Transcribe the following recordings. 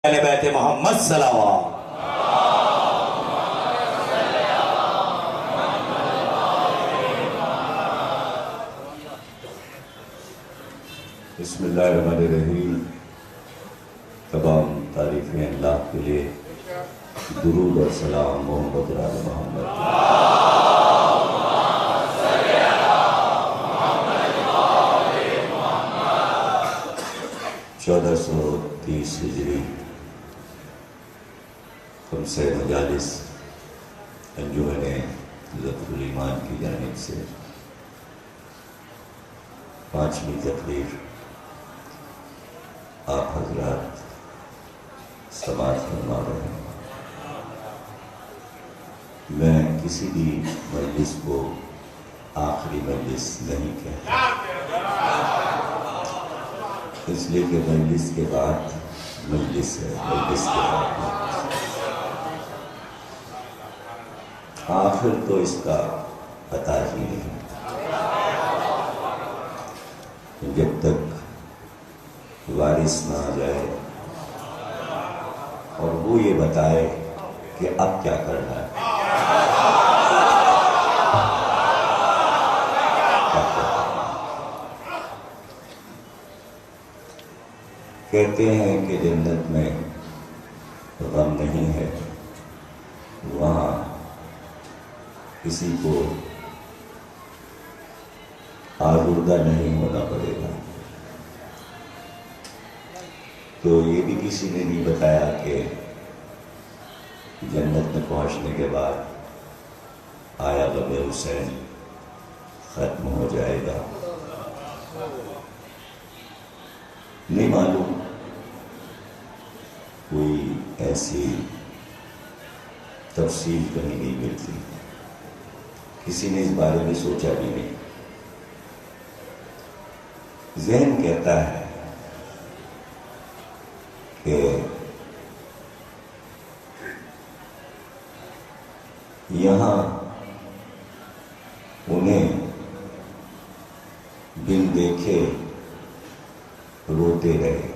اہل بیت محمد صلوات. بسم اللہ الرحمن الرحیم. تمام تعریفیں اللہ کے لیے. درود اور سلام محمد آل محمد. 1430 ہجری خمسہ مجالس انجمن ظفر الایمان کی جانب سے 5ویں تقریر آپ حضرات سماعت فرما رہے ہیں. میں کسی بھی مجلس کو آخری مجلس نہیں کہتا، اس لیے کہ مجلس کے بعد مجلس ہے، مجلس کے بعد مجلس. آخر تو اس کا پتہ ہی نہیں. جب تک وارث نہ آ جائے اور وہ یہ بتائے کہ اب کیا کرنا ہے، کہتے ہیں کہ جنت میں غم نہیں ہے، وہاں کسی کو آزردہ نہیں ہونا پڑے گا. تو یہ بھی کسی نے نہیں بتایا کہ جنت میں پہنچنے کے بعد آیا غم حسین ختم ہو جائے گا. نہیں معلوم، کوئی ایسی تفصیل کہیں نہیں ملتی، کسی نے اس بارے میں سوچا بھی نہیں. ذہن کہتا ہے کہ یہاں انہیں بن دیکھے روتے رہے.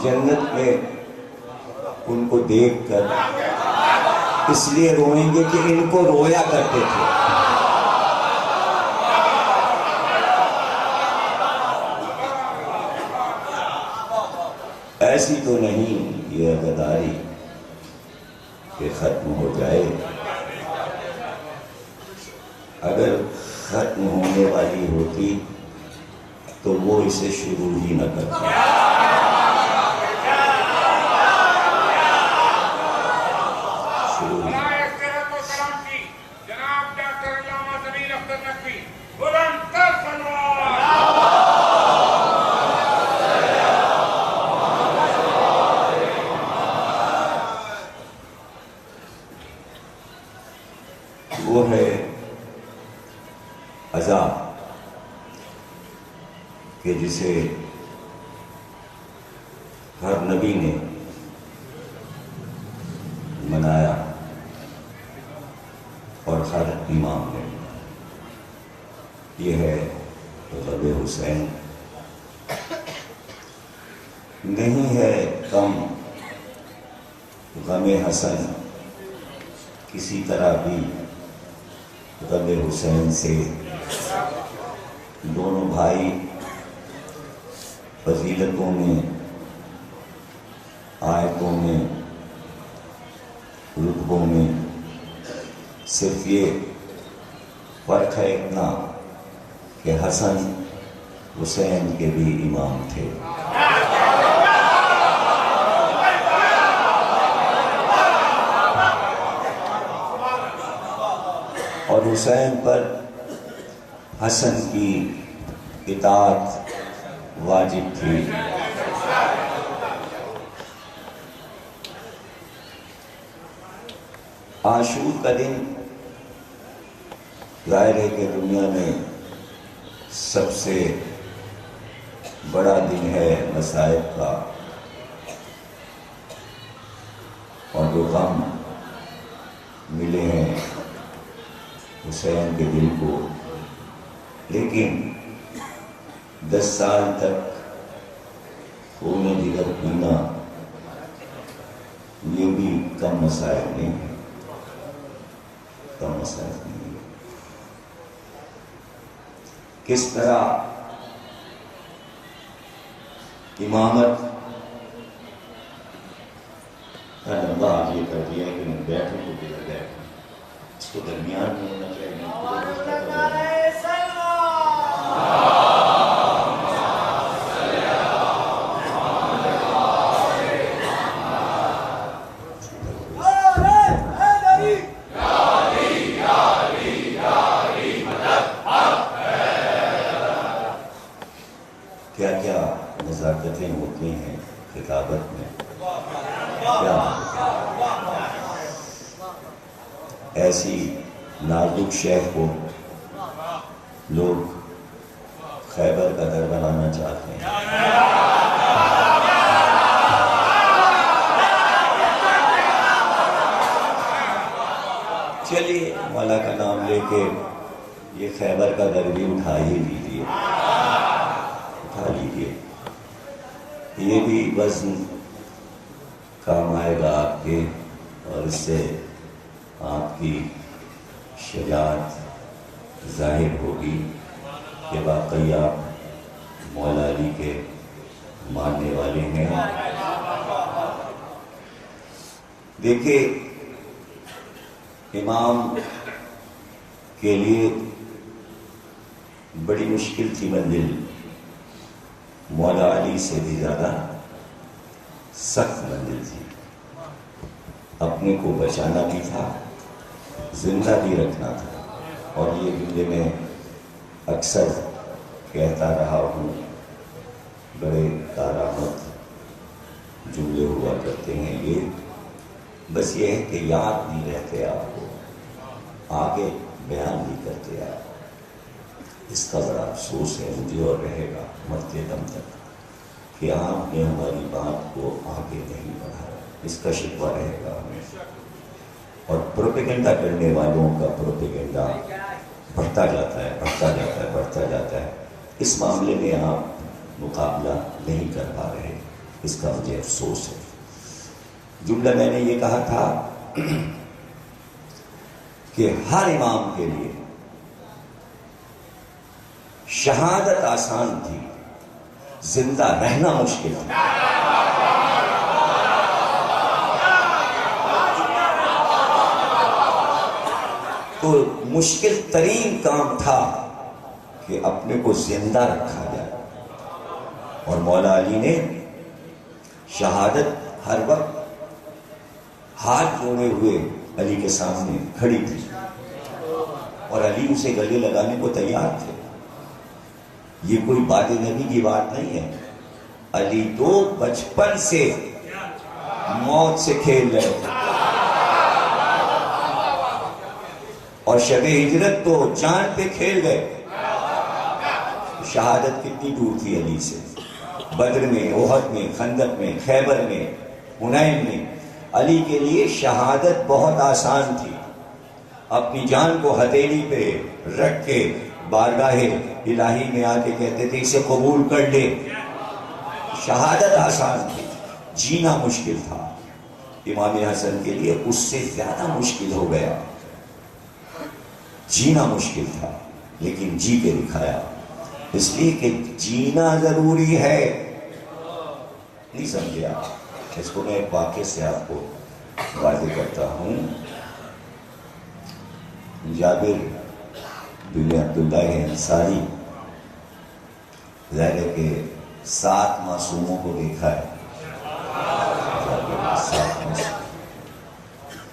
جنت میں ان کو دیکھ کر اس لیے روئیں گے کہ ان کو رویا کرتے تھے. ایسی تو نہیں یہ غداری کہ ختم ہو جائے. اگر ختم ہونے والی ہوتی تو وہ اسے شروع ہی نہ کرتی. وہ ہے عذاب کہ جسے ہر نبی نے منایا اور ہر امام نے. یہ ہے غم حسین. نہیں ہے کم غم حسن کسی طرح بھی غم حسین سے. دونوں بھائی فضیلتوں میں، آیتوں میں، رتبوں میں صرف یہ فرق ہے اتنا کہ حسن حسین کے بھی امام تھے. اور حسین پر حسن کی اطاعت واجب تھی. عاشور کا دن ظاہر ہے کہ دنیا میں سب سے بڑا دن ہے مصائب کا، اور جو غم ملے ہیں حسین کے دل کو، لیکن 10 سال تک خون جگر پینا یہ بھی کم مسائل نہیں ہے، کم مسائل نہیں ہے۔ کس طرح امامت کا لمبا آگے کر دیا کہ میں بیٹھوں تو کدھر بیٹھوں، اس کو درمیان میں ہونا چاہیے۔ کیا کیا نزاکتیں ہوتی ہیں خطابت میں، کیا ایسی نازک شیخ کو لوگ خیبر کا در بنانا چاہتے ہیں۔ چلیے مولا کا نام لے کے یہ خیبر کا در بھی اٹھا ہی لیجیے، اٹھا لیجیے، یہ بھی وزن کام آئے گا آپ کے، اور اس سے آپ کی شجاعت ظاہر ہوگی کہ واقعی آپ مولا علی کے ماننے والے ہیں۔ دیکھیے امام کے لیے بڑی مشکل تھی منزل، مولا علی سے بھی زیادہ سخت منزل تھی۔ اپنے کو بچانا بھی تھا، زندہ بھی رکھنا تھا، اور یہ جملے میں اکثر کہتا رہا ہوں، بڑے کارآمد جملے ہوا کرتے ہیں یہ، بس یہ ہے کہ یاد نہیں رہتے آپ کو، آگے بیان نہیں کرتے آپ۔ اس کا بڑا افسوس ہے مجھے اور رہے گا مرتے دم تک کہ آپ نے ہماری بات کو آگے نہیں بڑھایا، اس کا شکوہ رہے گا ہمیں۔ اور پروپیگنڈا کرنے والوں کا پروپیگنڈا بڑھتا جاتا ہے، بڑھتا جاتا ہے، بڑھتا جاتا ہے۔ اس معاملے میں آپ مقابلہ نہیں کر پا رہے، اس کا مجھے افسوس ہے۔ جملہ میں نے یہ کہا تھا کہ ہر امام کے لیے شہادت آسان تھی، زندہ رہنا مشکل تھا۔ تو مشکل ترین کام تھا کہ اپنے کو زندہ رکھا جائے، اور مولا علی نے شہادت ہر وقت ہاتھ جوڑے ہوئے علی کے سامنے کھڑی تھی، اور علی اسے گلے لگانے کو تیار تھے۔ یہ کوئی بات نبی کی بات نہیں ہے، علی تو بچپن سے موت سے کھیل رہے تھے، اور شب ہجرت تو جان پہ کھیل گئے۔ شہادت کتنی دور تھی علی سے، بدر میں، احد میں، خندق میں، خیبر میں، حنین میں، علی کے لیے شہادت بہت آسان تھی۔ اپنی جان کو ہتھیلی پہ رکھ کے بارگاہ الہی میں آ کے کہتے تھے اسے قبول کر لے۔ شہادت آسان تھی، جینا مشکل تھا۔ امام حسن کے لیے اس سے زیادہ مشکل ہو گیا، جینا مشکل تھا، لیکن جی کے دکھایا، اس لیے کہ جینا ضروری ہے۔ نہیں سمجھے آپ؟ اس کو میں ایک واقعے سے آپ کو واضح کرتا ہوں۔ جابر بن عبداللہ انصاری، ظاہر ہے کہ 7 معصوموں کو دیکھا ہے، 7 معصوم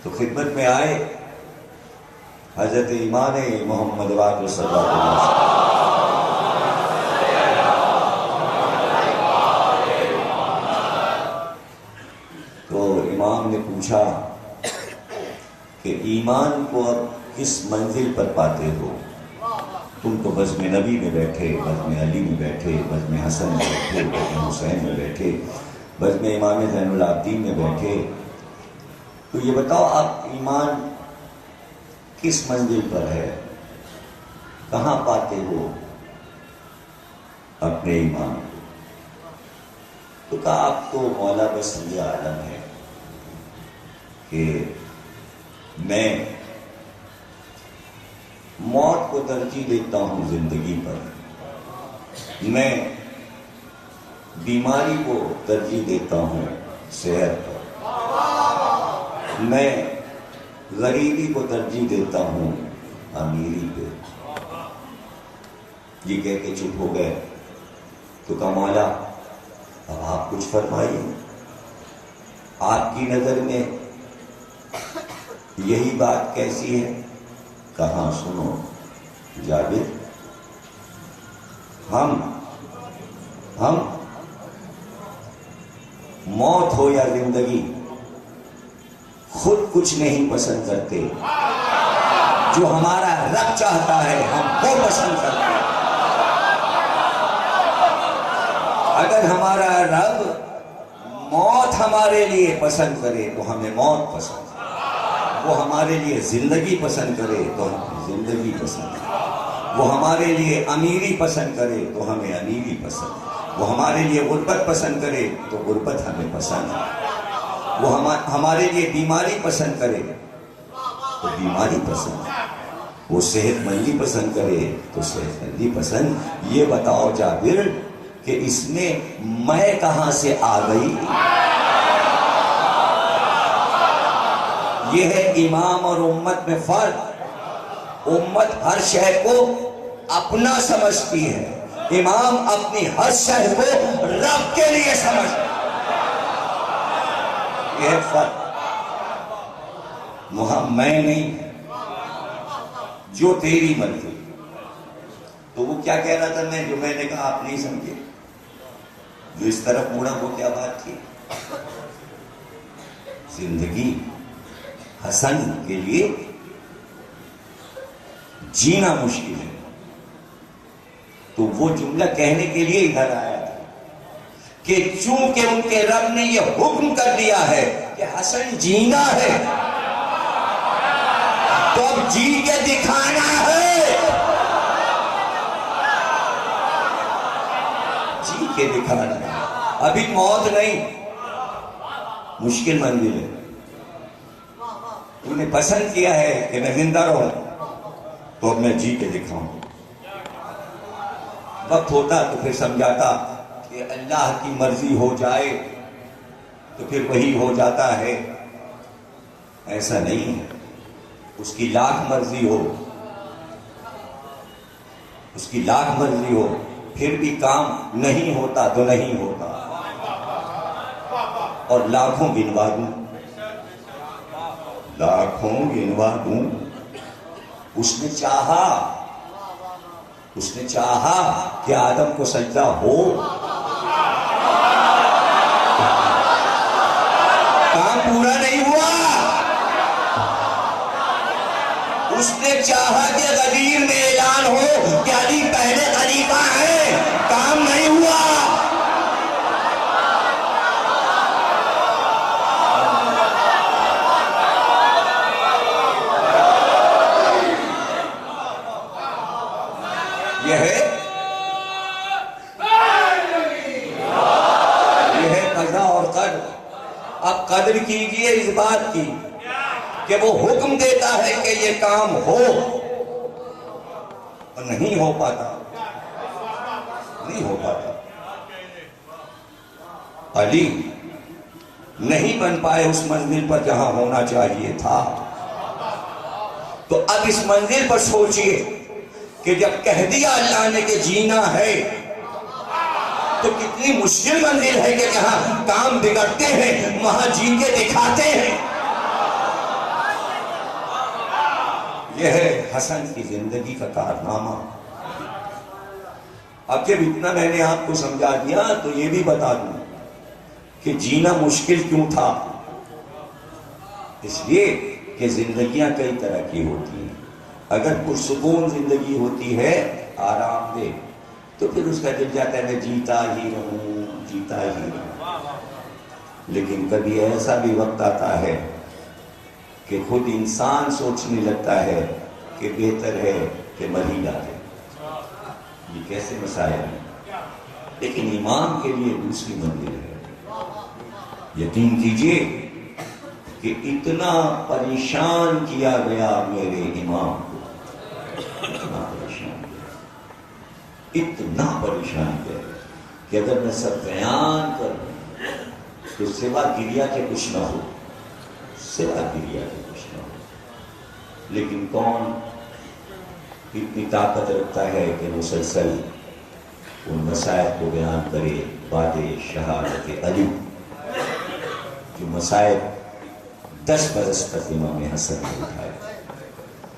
تو خدمت میں آئے حضرت امام محمد واقع صلی اللہ علیہ وسلم۔ تو امام نے پوچھا کہ ایمان کو اب کس منزل پر پاتے ہو؟ تم تو بزم نبی میں بیٹھے، بزم علی میں بیٹھے، بزم حسن میں بیٹھے، بزم حسین میں بیٹھے، بزم امام زین العابدین میں بیٹھے، تو یہ بتاؤ آپ ایمان کس منزل پر ہے؟ کہاں پاتے ہو اپنے ایمان کو؟ تو کہا آپ تو مولا بس یہ عالم ہے کہ میں موت کو ترجیح دیتا ہوں زندگی پر، میں بیماری کو ترجیح دیتا ہوں صحت پر، میں غریبی کو ترجیح دیتا ہوں امیری پہ۔ یہ کہہ کے چپ ہو گئے تو کہا مولا اب آپ کچھ فرمائیے، آپ کی نظر میں یہی بات کیسی ہے؟ کہاں سنو جابر، ہم موت ہو یا زندگی خود کچھ نہیں پسند کرتے، جو ہمارا رب چاہتا ہے ہم وہ پسند کرتے ہیں۔ اگر ہمارا رب موت ہمارے لیے پسند کرے تو ہمیں موت پسند ہے، وہ ہمارے لیے زندگی پسند کرے تو ہمیں زندگی پسند ہے، وہ ہمارے لیے امیری پسند کرے تو ہمیں امیری پسند ہے، وہ ہمارے لیے غربت پسند کرے تو غربت ہمیں پسند ہے، وہ ہمارے لیے بیماری پسند کرے تو بیماری پسند ہے، وہ صحت مندی پسند کرے تو صحت مندی پسند۔ یہ بتاؤ جابر کہ اس میں میں کہاں سے آ گئی؟ یہ ہے امام اور امت میں فرق۔ امت ہر شے کو اپنا سمجھتی ہے، امام اپنی ہر شے کو رب کے لیے سمجھتا ہے۔ یہ ہے فرق۔ میں نہیں، جو تیری مرضی۔ تو وہ کیا کہہ رہا تھا جو میں نے کہا آپ نہیں سمجھے؟ جو اس طرف مڑا وہ کیا بات تھی؟ زندگی حسن کے لیے جینا مشکل ہے، تو وہ جملہ کہنے کے لیے ادھر آیا تھا کہ چونکہ ان کے رب نے یہ حکم کر دیا ہے کہ حسن جینا ہے تو اب جی کے دکھانا ہے، جی کے دکھانا ہے۔ ابھی موت نہیں، مشکل منزل ہے۔ تو نے پسند کیا ہے کہ میں زندہ رہوں تو اب میں جی کے دکھاؤں۔ وقت ہوتا تو پھر سمجھاتا کہ اللہ کی مرضی ہو جائے تو پھر وہی ہو جاتا ہے، ایسا نہیں ہے۔ اس کی لاکھ مرضی ہو، اس کی لاکھ مرضی ہو، پھر بھی کام نہیں ہوتا تو نہیں ہوتا، اور لاکھوں گنوا دوں، لاکھوں گنوا دوں۔ اس نے چاہا کہ آدم کو سجدہ ہو، کام پورا نہیں ہوا۔ اس نے چاہا کہ غدیر میں اعلان ہو کہ علی پہلے خلیفہ ہیں، کام نہیں ہوا۔ یہ ہے قضا اور قدر۔ اب قدر کیجئے اس بات کی کہ وہ حکم دیتا ہے کہ یہ کام ہو اور نہیں ہو پاتا، نہیں ہو پاتا۔ علی نہیں بن پائے اس منزل پر جہاں ہونا چاہیے تھا، تو اب اس منزل پر سوچئے کہ جب کہہ دیا اللہ نے کہ جینا ہے تو کتنی مشکل منزل ہے کہ جہاں کام بگڑتے ہیں وہاں جی کے دکھاتے ہیں۔ یہ ہے حسن کی زندگی کا کارنامہ۔ اب جب اتنا میں نے آپ کو سمجھا دیا تو یہ بھی بتا دوں کہ جینا مشکل کیوں تھا۔ اس لیے کہ زندگیاں کئی طرح کی ہوتی ہیں۔ اگر پرسکون زندگی ہوتی ہے، آرام دہ، تو پھر اس کا دل جاتا ہے میں جیتا ہی رہوں، جیتا ہی رہوں۔ لیکن کبھی ایسا بھی وقت آتا ہے کہ خود انسان سوچنے لگتا ہے کہ بہتر ہے کہ مر ہی جائے۔ یہ کیسے مسائل ہیں؟ لیکن امام کے لیے دوسری منزل ہے۔ یقین کیجئے کہ اتنا پریشان کیا گیا میرے امام کو، اتنا پریشان کیا کہ اگر میں سب بیان کروں تو سوا گریا کے کچھ نہ ہو، سوا گریا کے کچھ نہ ہو۔ لیکن کون اتنی طاقت رکھتا ہے کہ مسلسل ان مسائل کو بیان کرے؟ بعد شہادت علی جو مسائل 10 برس تک امام حسن نے اٹھائے۔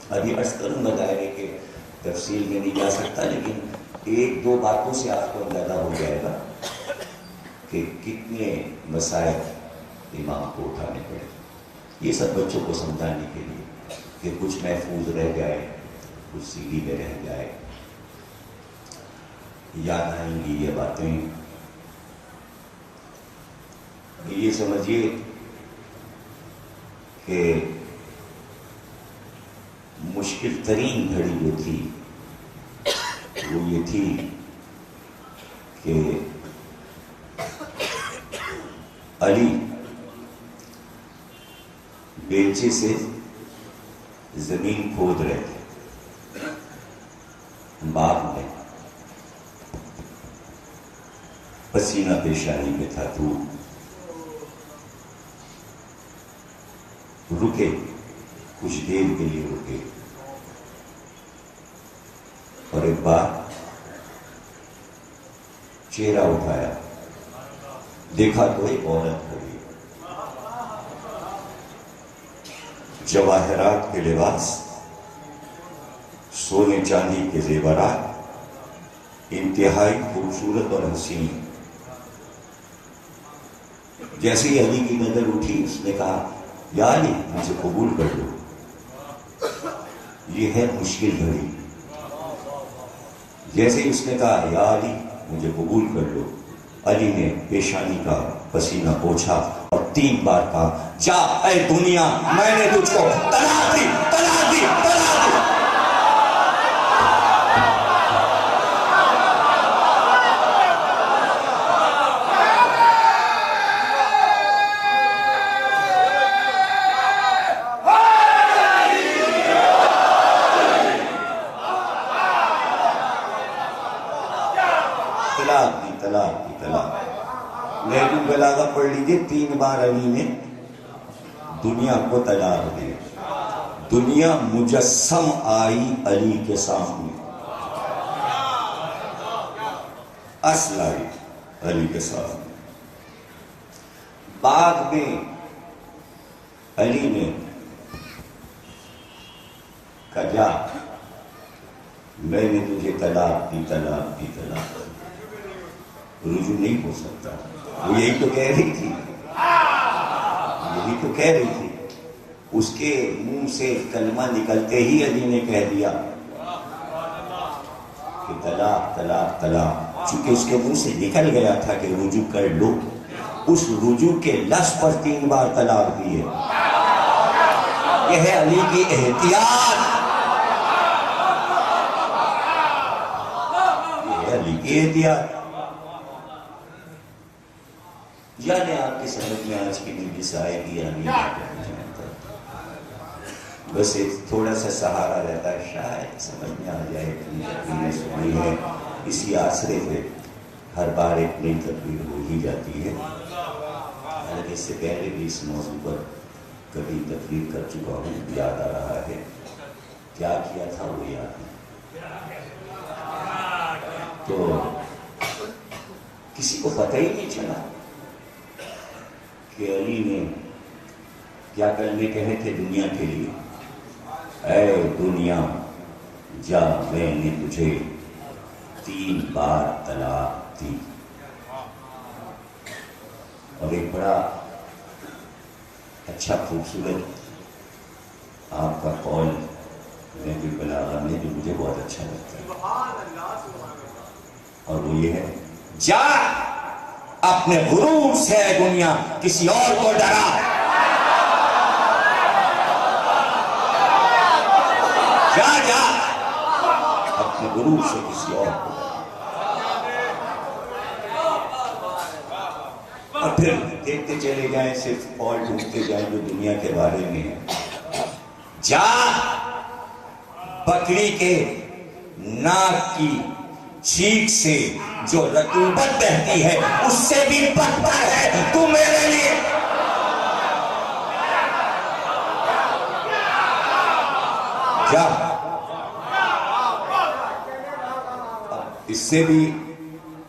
ابھی عرض کروں گا دائرے کے تفصیل میں نہیں جا سکتا، لیکن ایک دو باتوں سے آپ کو اندازہ ہو جائے گا کہ کتنے مسائل امام کو اٹھانے پڑے۔ یہ سب بچوں کو سمجھانے کے لیے کہ کچھ محفوظ رہ جائے، کچھ CD میں رہ جائے، یاد آئیں گی یہ باتیں۔ یہ سمجھیے کہ مشکل ترین گھڑی جو تھی وہ یہ تھی کہ علی بیلچے سے زمین کھود رہے تھے باغ میں، پسینہ پیشانی میں تھا، تو رکے، کچھ دیر کے لیے رکے، اور ایک بار چہرہ اٹھایا، دیکھا تو ایک عورت کھڑی، جواہرات کے لباس، سونے چاندی کے زیورات، انتہائی خوبصورت اور حسین۔ جیسے ہی علی کی نظر اٹھی، اس نے کہا یا علی مجھے قبول کر لو، یہ ہے مشکل گھڑی۔ جیسے ہی اس نے کہا یا علی مجھے قبول کر لو، علی نے پیشانی کا پسینہ پوچھا اور 3 بار کہا جا اے دنیا، میں نے تجھ کو طلاق دی، طلاق دی، طلاق دی۔ لہجو بلاغہ پڑھ لیجئے، 3 بار علی نے دنیا کو طلاق دی۔ دنیا مجسم آئی علی کے سامنے، اصل آئی علی کے سامنے۔ بعد میں علی نے کہا جا میں نے تجھے طلاق دی، طلاق دی، طلاق دی، رجوع نہیں ہو سکتا۔ وہ یہی تو کہہ رہی تھی، یہی تو کہہ رہی تھی، اس کے منہ سے کلمہ نکلتے ہی علی نے کہہ دیا کہ طلاق، طلاق، طلاق۔ چونکہ اس کے منہ سے نکل گیا تھا کہ رجوع کر لو، اس رجوع کے لفظ پر 3 بار طلاق دی ہے۔ یہ ہے علی کی احتیاط، یہ ہے علی کی احتیاط۔ یعنی آپ کی سمجھ میں آج کی مجلس آئے گی یا نہیں جانتا، بس ایک تھوڑا سا سہارا رہتا ہے، شاید سمجھ میں آ جائے کہ تقریر سنی ہے۔ اسی آسرے پہ ہر بار ایک نئی تقریر ہو ہی جاتی ہے۔ حالانکہ اس سے پہلے بھی اس موضوع پر کبھی تقریر کر چکا ہوں، یاد آ رہا ہے کیا کیا تھا وہ یاد نہیں، تو کسی کو پتہ ہی نہیں چلا کہ علی نے کیا کلمے کہے تھے دنیا کے لیے۔ اے دنیا جا میں نے تجھے 3 بار طلاق دی۔ اور ایک بڑا اچھا خوبصورت آپ کا قول نہج البلاغہ میں جو مجھے بہت اچھا لگتا ہے، اور وہ یہ ہے جا اپنے غرور سے دنیا کسی اور کو ڈرا۔ جا جا اپنے غرور سے کسی اور کو ڈرا۔ پھر دیکھتے چلے جائیں صرف اور ڈھونڈتے جائیں جو دنیا کے بارے میں ہے. جا بکری کے ناک کی چیخ سے جو رطوبت بہتی ہے اس سے بھی بدتر ہے تو میرے لیے. جا اس سے بھی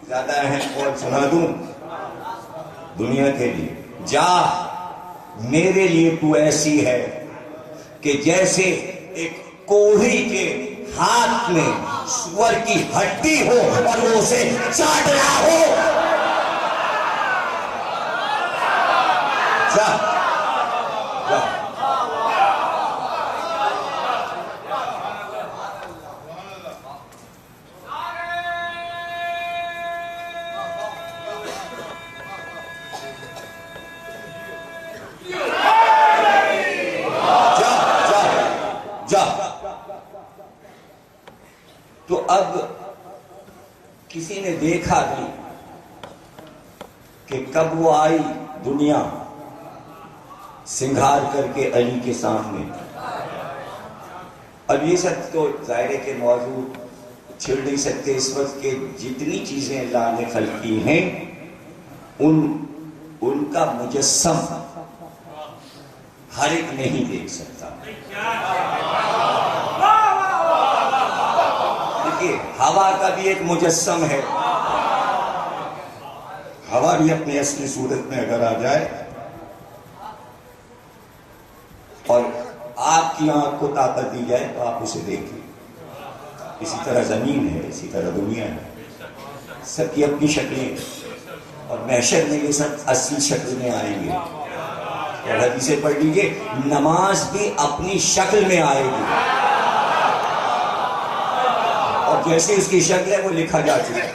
زیادہ اہم اور سنا دوں دنیا کے لیے. جا میرے لیے تو ایسی ہے کہ جیسے ایک کوڑھی کے ہاتھ میں سور کی ہڈی ہو اور وہ اسے چاٹ رہا ہو. جا جا جا. تو اب کسی نے دیکھا نہیں کہ کب وہ آئی دنیا سنگھار کر کے علی کے سامنے. اب یہ سب تو ظاہر کے موضوع چھڑ نہیں سکتے اس وقت کہ جتنی چیزیں اللہ نے خلق کی ہیں ان کا مجسم ہر ایک نہیں دیکھ سکتا. دیکھیے ہوا کا بھی ایک مجسم ہے. ہوا بھی اپنی اصلی صورت میں اگر آ جائے اور آپ کی آنکھ کو طاقت دی جائے تو آپ اسے دیکھیں. اسی طرح زمین ہے, اسی طرح دنیا ہے, سب کی اپنی شکلیں اور محشر میں یہ سب اصلی شکل میں آئیں گے. اور حدیثیں پڑھ لیجئے نماز بھی اپنی شکل میں آئے گی اور جیسے اس کی شکل ہے وہ لکھا جا چکا ہے.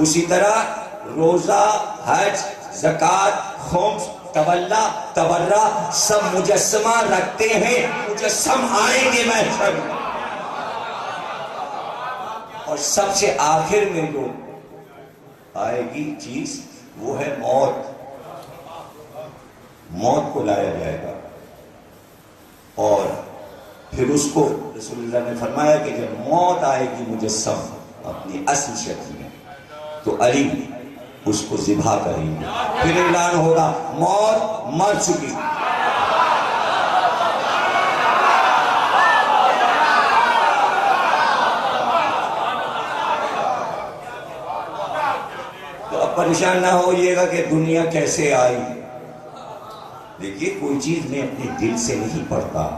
اسی طرح روزہ, حج, زکوٰۃ, خمس, تولا, تبرہ سب مجسمہ رکھتے ہیں, مجسم آئیں گے محشر میں. اور سب سے آخر میں جو آئے گی چیز وہ ہے موت. موت کو لایا جائے گا اور پھر اس کو رسول اللہ نے فرمایا کہ جب موت آئے گی مجسم اپنی اصل شکل میں تو علی اس کو ذبح کریں گے. پھر اعلان ہوگا موت مر چکی. تو اب پریشان نہ ہوئیے گا کہ دنیا کیسے آئی. دیکھیے کوئی چیز میں اپنے دل سے نہیں پڑھتا.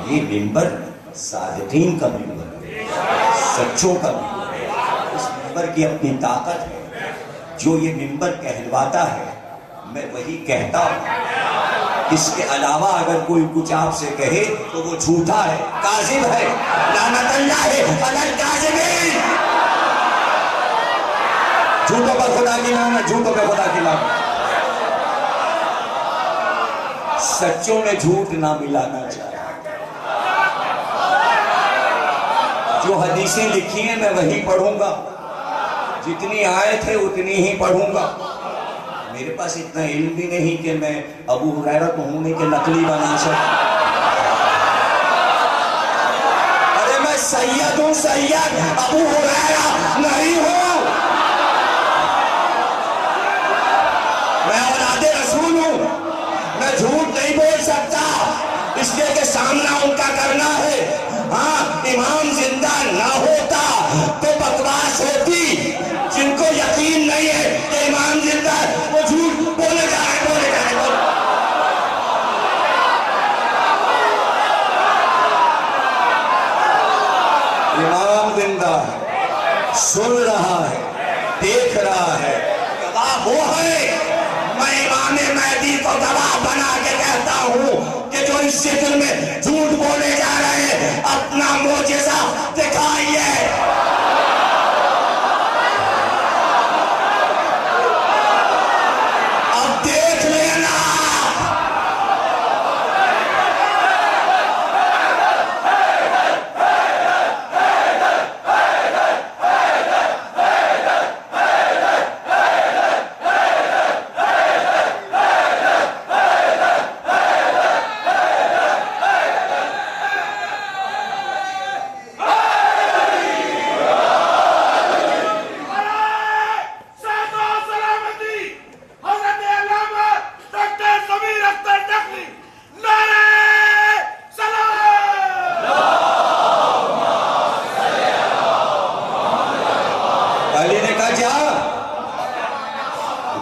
یہ منبر صادقین کا منبر ہے, سچوں کا منبر ہے. اس منبر کی اپنی طاقت ہے. جو یہ منبر کہلواتا ہے میں وہی کہتا ہوں. اس کے علاوہ اگر کوئی کچھ آپ سے کہے تو وہ جھوٹا ہے, کاذب ہے. لعنت اللہ علی الکاذبین. جھوٹوں پر خدا کی لعنت, جھوٹوں پہ خدا کی لعنت. سچوں میں جھوٹ نہ ملانا چاہیے. جو حدیثیں لکھی ہیں میں وہی پڑھوں گا, جتنی آئے تھے اتنی ہی پڑھوں گا. میرے پاس اتنا علم بھی نہیں کہ میں ابو ہریرہ کو ہونے کے نقلی بنا سکوں. ارے میں سید ہوں, سید ابو ہریرہ نہیں ہوں. میں اولاد رسول ہوں. میں جھوٹ نہیں بول سکتا اس لیے کہ سامنا ان کا کرنا ہے. ہاں امام زندہ نہ ہوتا تو بکواس ہوتی. جن کو یقین نہیں ہے کہ امام زندہ ہے وہ جھوٹ بولے جا رہے, بولے جا رہے. امام زندہ ہے, سن رہا ہے, دیکھ رہا ہے. گواہ وہ ہے. میں امام مہدی کو گواہ بنا کے کہتا ہوں کہ جو اس شکل میں جھوٹ بولے جا رہے ہیں اپنا معجزہ دکھائیے. اب دیکھ لینا.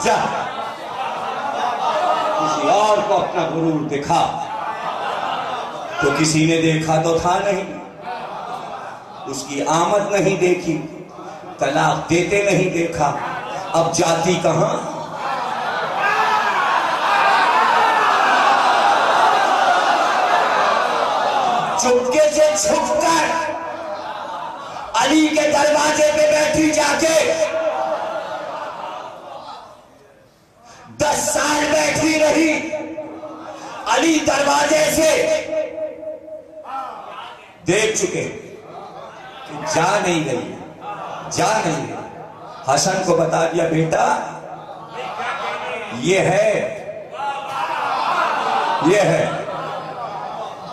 جا کسی اور کو اپنا غرور دکھا. تو کسی نے دیکھا تو تھا نہیں, اس کی آمد نہیں دیکھی, طلاق دیتے نہیں دیکھا, اب جاتی کہاں؟ چپکے سے چھپ کر علی کے دروازے پہ بیٹھی جا کے 10 سال بیٹھی رہی. علی دروازے سے دیکھ چکے کہ جا نہیں رہی, جا نہیں رہی. حسن کو بتا دیا بیٹا یہ ہے.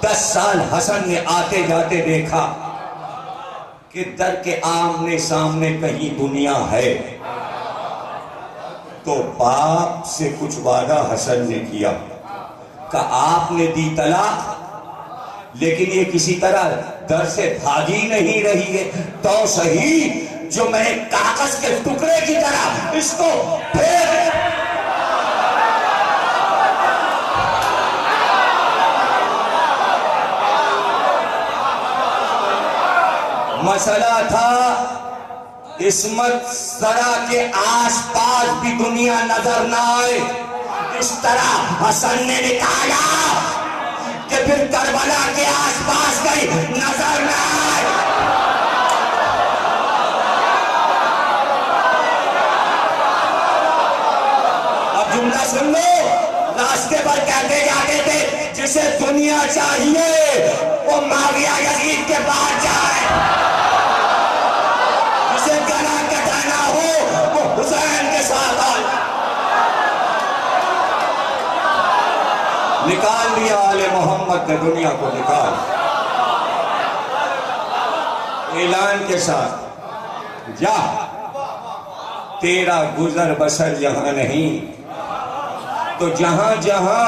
10 سال حسن نے آتے جاتے دیکھا کہ در کے آمنے سامنے کہیں دنیا ہے. تو باپ سے کچھ وعدہ حسن نے کیا کہ آپ نے دی طلاق, لیکن یہ کسی طرح در سے بھاگی نہیں رہی ہے تو صحیح, جو میں کاغذ کے ٹکڑے کی طرح اس کو پھیر. مسئلہ تھا عصمت ذرا کے آس پاس بھی دنیا نظر نہ آئے. اس طرح حسن نے نکالا کہ پھر کربلا کے آس پاس گئی نظر نہ آئے. اب جملہ سن لو, راستے پر کہتے جاتے تھے جسے دنیا چاہیے وہ معاویہ یزید کے پاس جائے, جسے گلا کٹانا ہو وہ حسین کے ساتھ آئے. نکال لیا آل محمد نے دنیا کو, نکال اعلان کے ساتھ, جا تیرا گزر بسر یہاں نہیں. تو جہاں جہاں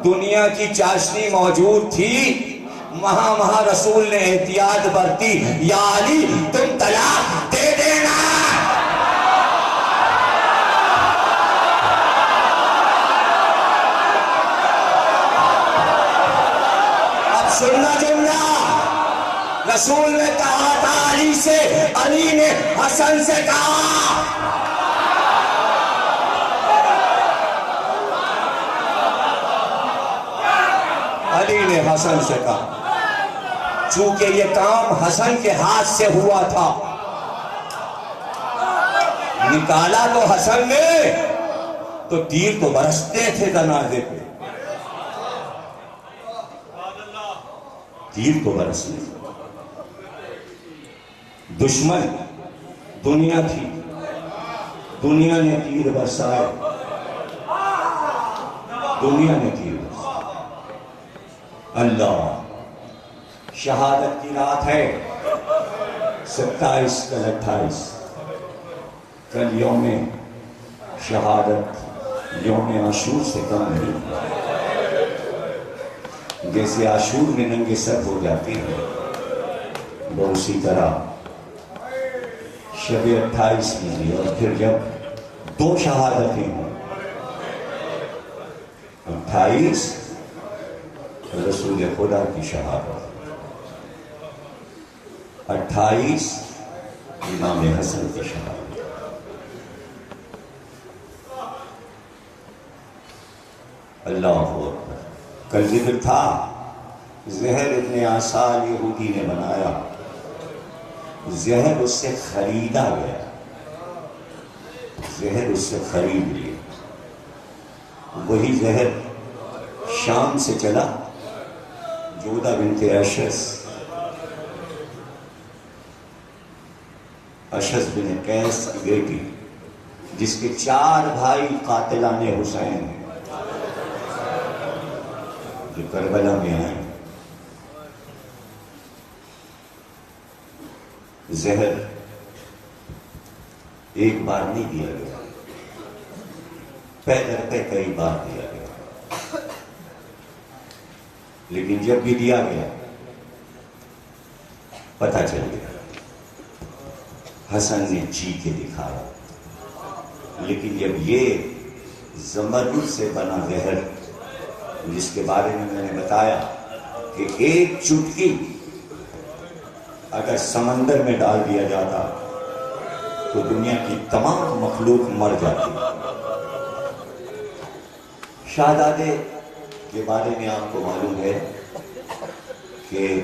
دنیا کی چاشنی موجود تھی وہاں وہاں رسول نے احتیاط برتی, یا علی تم طلاق دے دینا. اب سننا جملہ, رسول نے کہا تھا علی سے, علی نے حسن سے کہا. علی نے حسن سے کہا چونکہ یہ کام حسن کے ہاتھ سے ہوا تھا, نکالا تو حسن نے, تو تیر تو برستے تھے جنازے پہ, تیر تو برستے. دشمن دنیا تھی, دنیا نے تیر برسائے, دنیا نے تیر برسائے. اللہ شہادت کی رات ہے, 27 کل 28, کل یوم شہادت یوم عاشور سے کم نہیں. جیسے عاشور میں ننگے سر ہو جاتے ہیں وہ اسی طرح شب 28 میں بھی. اور پھر جب 2 شہادتیں ہوں, 28 رسول خدا کی شہادت, 28 امام حسن کی شہادت. اللہ اکبر. کل ذکر تھا زہر ابن آسال یہودی نے بنایا, زہر اس سے خریدا گیا, زہر اس سے خرید لیا. وہی زہر شام سے چلا, جودہ بنت اشس بن قیس کی بیٹی, جس کے 4 بھائی قاتلان حسین ہیں جو کربلا میں آئے. زہر ایک بار نہیں دیا گیا, پیدر پہ کئی بار دیا گیا, لیکن جب بھی دیا گیا پتہ چل گیا. حسن نے جی کے دکھایا, لیکن جب یہ زمرد سے بنا زہر، جس کے بارے میں نے بتایا کہ ایک چٹکی اگر سمندر میں ڈال دیا جاتا تو دنیا کی تمام مخلوق مر جاتی۔ شہزادے کے بارے میں آپ کو معلوم ہے کہ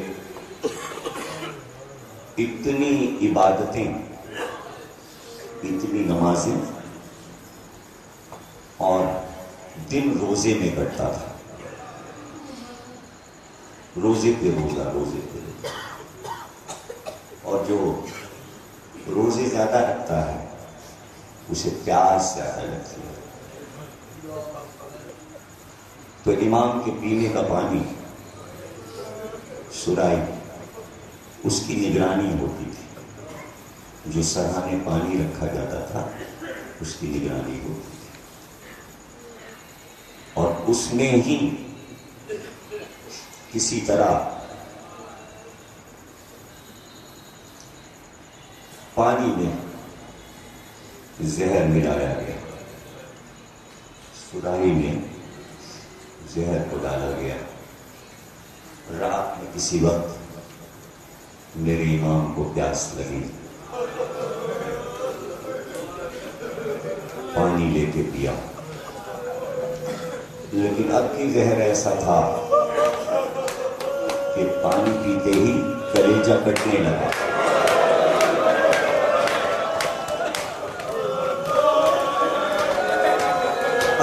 اتنی عبادتیں، اتنی نمازیں اور دن روزے میں کٹتا تھا، روزے پہ روزہ، روزے پہ روزہ۔ اور جو روزے زیادہ رکھتا ہے اسے پیاس زیادہ لگتی ہے، تو امام کے پینے کا پانی سرائی اس کی نگرانی ہوتی تھی، جو سرہانے پانی رکھا جاتا تھا اس کی نگرانی ہوتی تھی، اور اس میں ہی کسی طرح پانی میں زہر ملایا گیا، سراہی میں زہر کو ڈالا گیا۔ رات میں کسی وقت میرے امام کو پیاس لگی، پانی لے کے پیا، لیکن اب کی زہر ایسا تھا کہ پانی پیتے ہی کلیجہ کٹنے لگا۔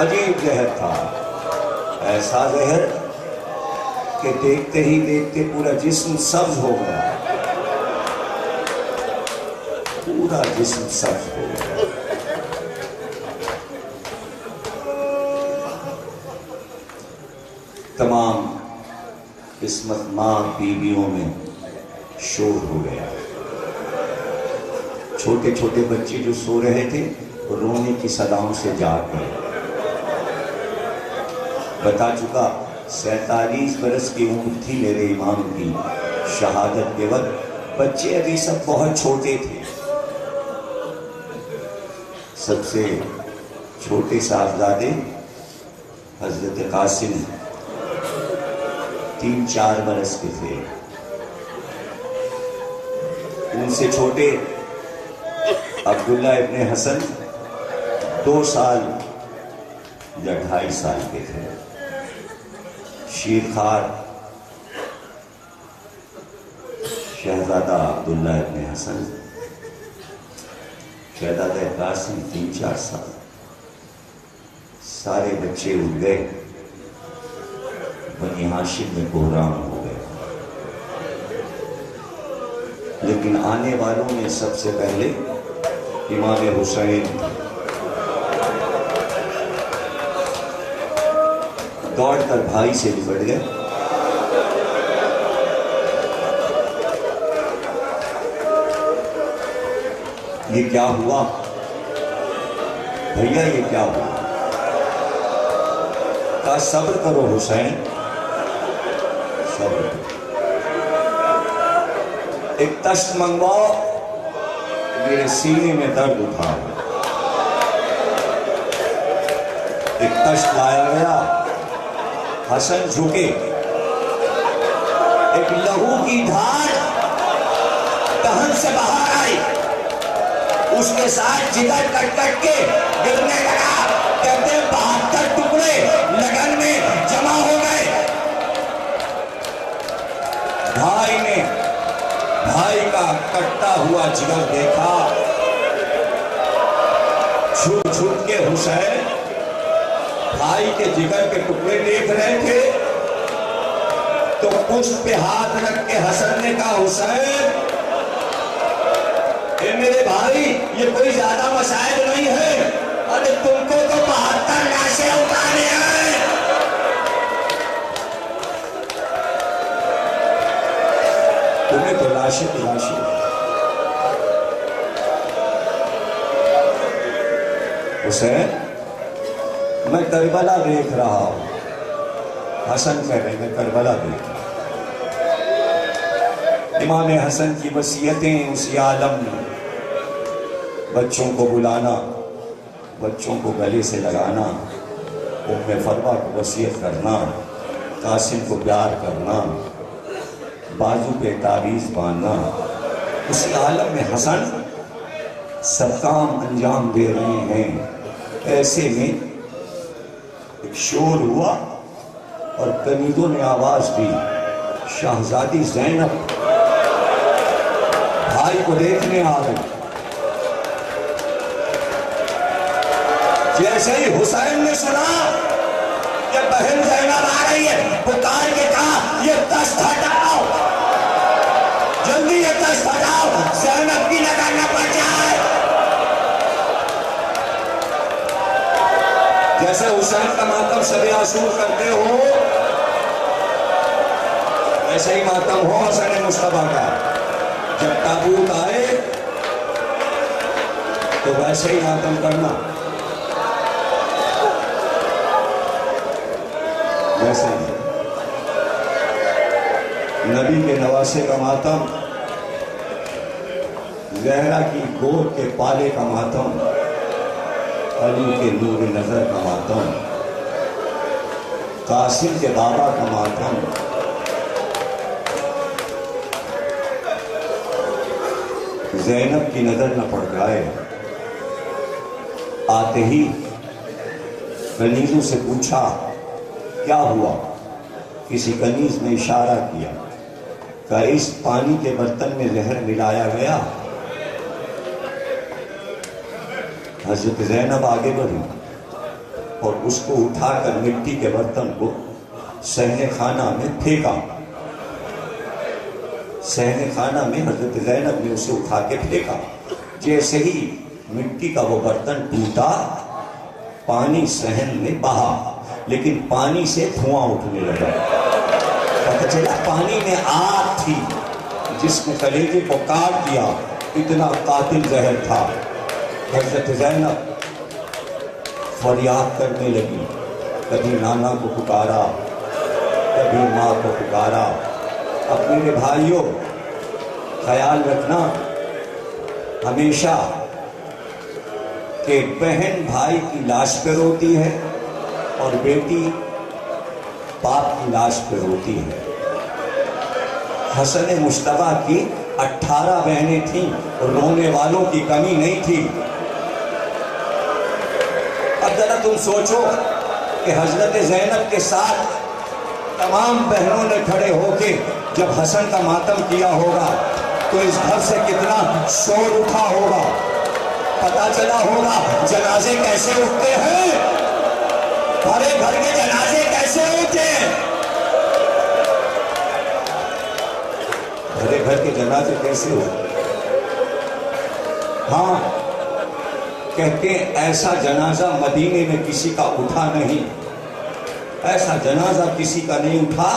عجیب زہر تھا، ایسا زہر کہ دیکھتے ہی دیکھتے پورا جسم سبز ہو گیا، پورا جسم سبز ہو گیا۔ تمام قسمت ماں بیویوں میں شور ہو گیا، چھوٹے چھوٹے بچے جو سو رہے تھے رونے کی صداؤں سے جاگ گئے۔ بتا چکا 47 برس کی عمر تھی میرے امام کی شہادت کے وقت، بچے ابھی سب بہت چھوٹے تھے۔ سب سے چھوٹے صاحبزادے حضرت قاسم 3-4 برس کے تھے، ان سے چھوٹے عبداللہ ابن حسن 2 سال یا 2.5 سال کے تھے۔ شیرخوار شہزادہ عبداللہ ابن حسن، شہزادہ قاسم 3-4 سال۔ سارے بچے اٹھ گئے، بنی ہاشم میں بحران ہو گئے، لیکن آنے والوں میں سب سے پہلے امام حسین دوڑ کر بھائی سے لپٹ گئے۔ یہ کیا ہوا بھیا، یہ کیا ہوا؟ کہا صبر کرو حسین، صبر کرو، ایک تشت منگواؤ، میرے سینے میں درد اٹھا۔ ایک تشت لایا گیا، حسن جھکے، ایک لہو کی دھار دہن سے باہر آئی، اس کے ساتھ جگر کٹ کٹ کے گرنے لگا۔ کہتے 72 ٹکڑے لگن میں جمع ہو گئے۔ بھائی نے بھائی کا کٹتا ہوا جگر دیکھا، چھوٹ چھوٹ کے حسین بھائی کے جگر کے ٹکڑے دیکھ رہے تھے، تو پشت پہ ہاتھ رکھ کے حسن نے کہا حسین، اے میرے بھائی، یہ کوئی زیادہ مسائل نہیں ہے، ارے تم کو تو 72 لاشیں اٹھانے ہیں۔ تمہیں تو لاشیں تلاشیں۔ حسین میں کربلا دیکھ رہا ہوں، حسن کہہ رہے میں کربلا دیکھ رہا ہوں۔ امام حسن کی وصیتیں اسی عالم میں، بچوں کو بلانا، بچوں کو گلے سے لگانا، ام فروا کو وصیت کرنا، قاسم کو پیار کرنا، بازو پہ تعویذ باندھنا۔ اسی عالم میں حسن سب کام انجام دے رہے ہیں، ایسے میں ایک شور ہوا اور کنیزوں نے آواز دی، شہزادی زینب بھائی کو دیکھنے آ گئی۔ جیسے ہی حسین نے سنا کہ بہن زینب آ رہی ہے، پکار کے کہا یہ دست ہٹاؤ، جلدی یہ دست ہٹاؤ، زینب کی نظر نہ پڑ جائے۔ جیسے حسین کا ماتم شب عاشور کرتے ہو، ایسے ہی ماتم ہو حسن مصطفیٰ کا۔ جب تابوت آئے تو ویسے ہی ماتم کرنا، ویسے ہی نبی کے نواسے کا ماتم، زہرا کی گود کے پالے کا ماتم، علی کے نور نظر کا ماتم، قاسم کے بابا کا ماتم، زینب کی نظر نہ پڑ جائے۔ آتے ہی کنیزوں سے پوچھا کیا ہوا؟ کسی کنیز نے اشارہ کیا کہ اس پانی کے برتن میں زہر ملایا گیا۔ حضرت زینب آگے بڑھی اور اس کو اٹھا کر مٹی کے برتن کو صحن خانہ میں پھینکا۔ صحن خانہ میں حضرت زینب نے اسے اٹھا کے پھینکا۔ جیسے ہی مٹی کا وہ برتن ٹوٹا، پانی صحن میں بہا، لیکن پانی سے دھواں اٹھنے لگا۔ پتہ چلا پانی میں آگ تھی جس نے کلیجے کو کاٹ دیا، اتنا قاتل زہر تھا۔ حضرت زینب فریاد کرنے لگی، کبھی نانا کو پکارا، کبھی ماں کو پکارا۔ اب میرے بھائیوں خیال رکھنا ہمیشہ کہ بہن بھائی کی لاش پہ روتی ہے اور بیٹی باپ کی لاش پہ روتی ہے۔ حسن مصطفیٰ کی 18 بہنیں تھیں، رونے والوں کی کمی نہیں تھی۔ اب ذرا تم سوچو کہ حضرت زینب کے ساتھ تمام بہنوں نے کھڑے ہو کے جب حسن کا ماتم کیا ہوگا تو اس گھر سے کتنا شور اٹھا ہوگا، پتا چلا ہوگا جنازے کیسے اٹھتے ہیں، بھرے گھر کے جنازے کیسے اٹھتے ہیں، بھرے گھر کے جنازے کیسے اٹھتے۔ ہاں کہتے ہیں ایسا جنازہ مدینے میں کسی کا اٹھا نہیں، ایسا جنازہ کسی کا نہیں اٹھا۔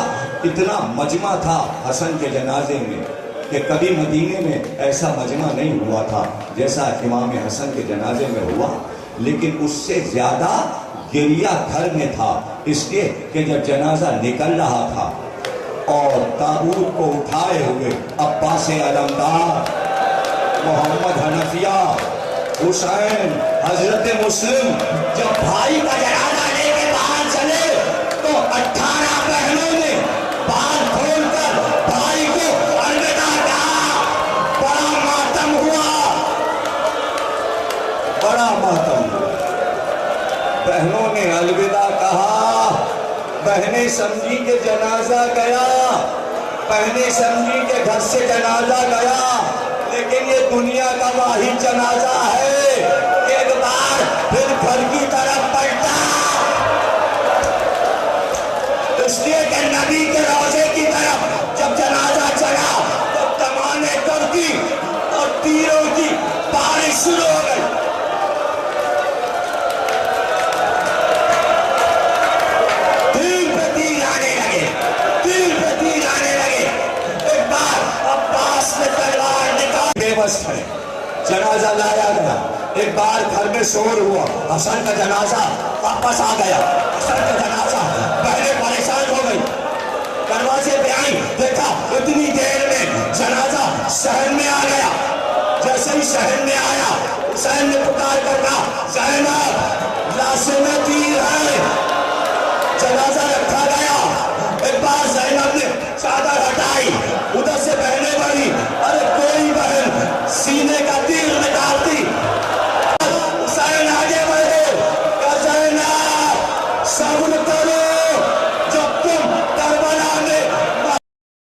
اتنا مجمع تھا حسن کے جنازے میں کہ کبھی مدینے میں ایسا مجمع نہیں ہوا تھا جیسا امام حسن کے جنازے میں ہوا۔ لیکن اس سے زیادہ گریہ گھر میں تھا، اس لیے کہ جب جنازہ نکل رہا تھا اور تابوت کو اٹھائے ہوئے عباس علمدار، محمد حنفیہ، حسین، حضرت مسلم جب بھائی کا جنازہ لے کے باہر چلے تو 18 بہنوں نے بال کھول کر بھائی کو الوداع کہا۔ بڑا ماتم ہوا، بڑا ماتم ہوا۔ بہنوں نے الوداع کہا، بہنیں سمجھی کہ جنازہ گیا، بہنیں سمجھی کہ گھر سے جنازہ گیا، لیکن یہ دنیا کا واحد جنازہ ہے۔ ایک بار پھر گھر کی طرف پلٹا، اس لیے کہ نبی کے روضے کی طرف جب جنازہ چلا تو کمانیں کڑکی اور تیروں کی بارش شروع ہو گئی۔ تیر پہ تیر آنے لگے، تیر پہ تیر آنے لگے۔ ایک بار عباس نے تلوار نکال بے بس کھڑے، جنازہ لایا گیا۔ ایک بار گھر میں شور ہوا، حسن کا جنازہ واپس آ گیا، حسن کا جنازہ۔ بہنیں پریشان ہو گئی، دروازے پہ آئی، دیکھا اتنی دیر میں جنازہ صحن میں آ گیا۔ جیسے ہی صحن میں آیا، حسین نے پکار کر کہا زینب